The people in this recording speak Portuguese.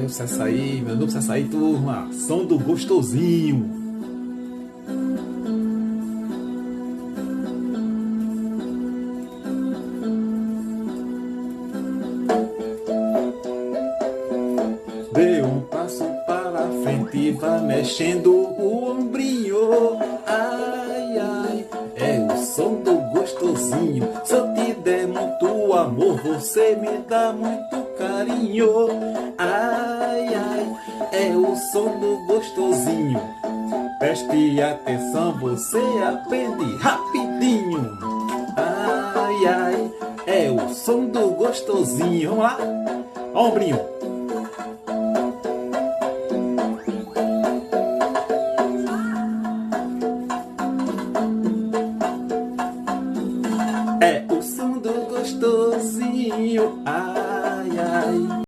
o Saçaí, meu novo Saçaí, turma. Som do gostosinho. Dê um passo para frente e vá mexendo o ombrinho. Ai, ai, é o som do gostosinho. Se eu te der muito amor, você me dá muito carinho. Ai, ai, é o som do gostosinho. Preste atenção, você aprende rapidinho. Ai, ai, é o som do gostosinho. Vamos lá, ombrinho.